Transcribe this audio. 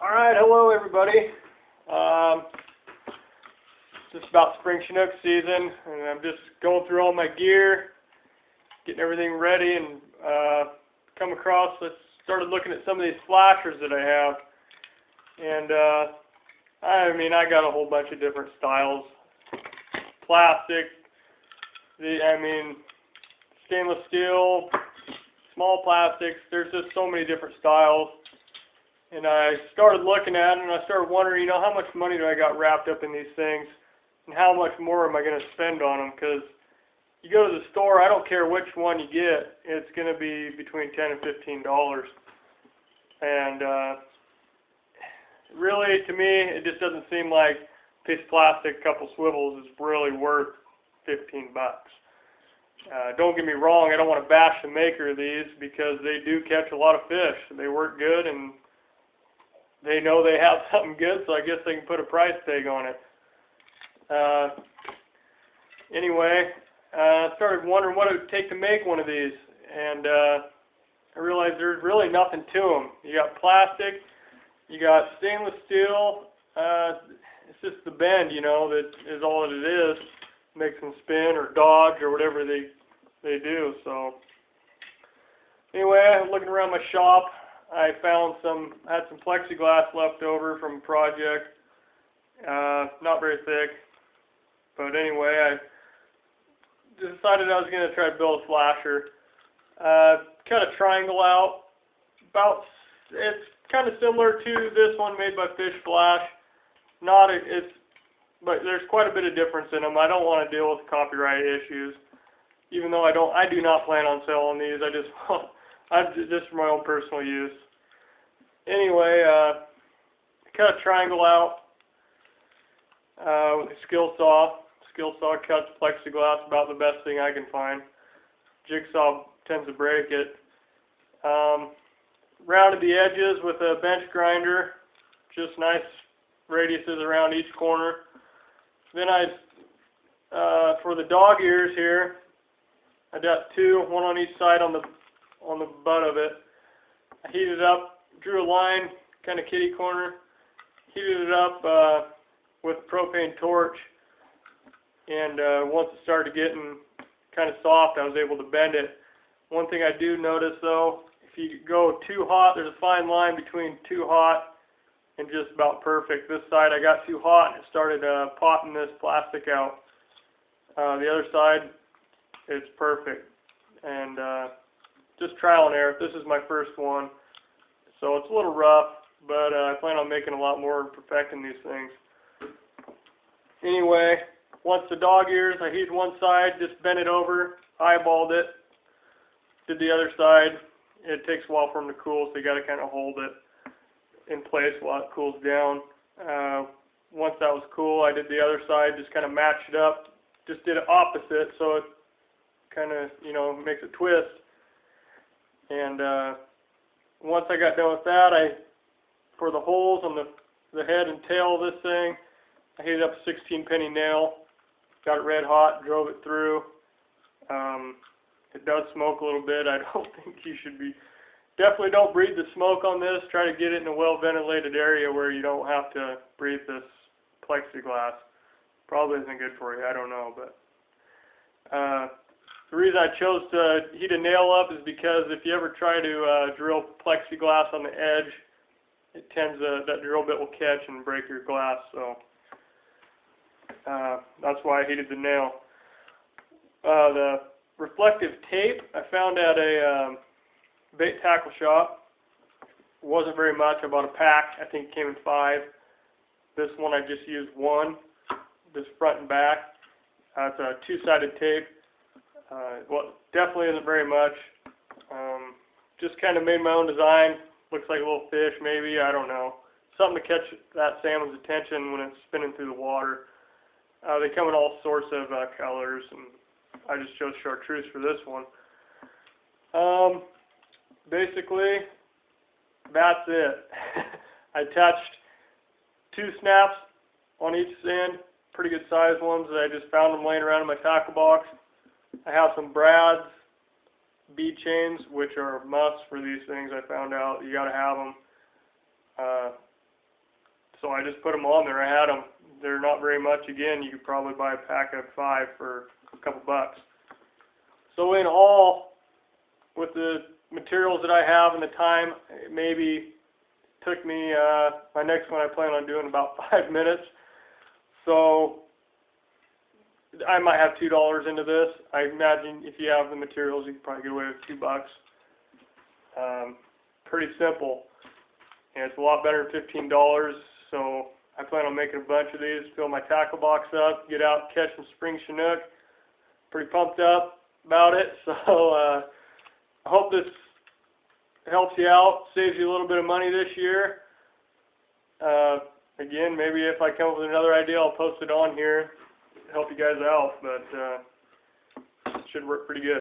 Alright, hello everybody. Just about spring Chinook season, and I'm just going through all my gear, getting everything ready, and come across, started looking at some of these flashers that I have, and I got a whole bunch of different styles. Plastic, stainless steel, small plastics. There's just so many different styles. And I started looking at it, and I started wondering, how much money do I got wrapped up in these things, and how much more am I going to spend on them? Because you go to the store, I don't care which one you get, it's going to be between $10 and $15. And really, to me, it just doesn't seem like a piece of plastic, couple swivels is really worth $15. Don't get me wrong, I don't want to bash the maker of these, because they do catch a lot of fish. They work good, and they know they have something good, so I guess they can put a price tag on it. Anyway, I started wondering what it would take to make one of these, and I realized there's really nothing to them. You got plastic, you got stainless steel, it's just the bend, that is all that it is. Makes them spin or dodge or whatever they do. So anyway, looking around my shop, I had some plexiglass left over from a project, not very thick, but anyway, I decided I was going to try to build a flasher. Cut a triangle out, it's kind of similar to this one made by Fish Flash, but there's quite a bit of difference in them. I don't want to deal with copyright issues, even though I do not plan on selling these. Just for my own personal use. Anyway, cut a triangle out with a skill saw. Skill saw cuts plexiglass about the best thing I can find. Jigsaw tends to break it. Rounded the edges with a bench grinder, just nice radiuses around each corner. Then for the dog ears here, I got two, one on each side on the butt of it. I heated it up, drew a line, kind of kitty corner, heated it up with a propane torch, and once it started getting kind of soft, I was able to bend it. One thing I do notice though, if you go too hot, there's a fine line between too hot and just about perfect. This side I got too hot and it started popping this plastic out. The other side, it's perfect. And just trial and error. This is my first one, so it's a little rough, but I plan on making a lot more and perfecting these things. Anyway, once the dog ears, I heated one side, just bent it over, eyeballed it, did the other side. It takes a while for them to cool, so you got to kind of hold it in place while it cools down. Once that was cool, I did the other side, just kind of matched it up, just did it opposite, so it kind of, makes it twist. And once I got done with that, for the holes on the head and tail of this thing, I heated up a 16-penny nail, got it red hot, drove it through. It does smoke a little bit. I don't think you should definitely don't breathe the smoke on this. Try to get it in a well-ventilated area where you don't have to breathe this plexiglass. Probably isn't good for you, I don't know, but the reason I chose to heat a nail up is because if you ever try to drill plexiglass on the edge, that drill bit will catch and break your glass, so that's why I heated the nail. The reflective tape I found at a bait tackle shop. It wasn't very much. I bought a pack. I think it came in 5. This one I just used 1, this front and back. It's a 2-sided tape. Well, definitely isn't very much. Just kind of made my own design. Looks like a little fish, maybe. I don't know. Something to catch that salmon's attention when it's spinning through the water. They come in all sorts of colors, and I just chose chartreuse for this one. Basically, that's it. I attached 2 snaps on each end, pretty good sized ones. I just found them laying around in my tackle box. I have some brads, bead chains, which are musts for these things. I found out you got to have them. So I just put them on there. I had them. They're not very much. Again, you could probably buy a pack of 5 for a couple bucks. So in all, with the materials that I have and the time, it maybe took me, my next one I plan on doing about 5 minutes. So I might have $2 into this. I imagine if you have the materials, you can probably get away with $2. Pretty simple. And it's a lot better than $15. So I plan on making a bunch of these, fill my tackle box up, get out, catch some spring Chinook. Pretty pumped up about it. So I hope this helps you out, saves you a little bit of money this year. Again, maybe if I come up with another idea, I'll post it on here to help you guys out, but it should work pretty good.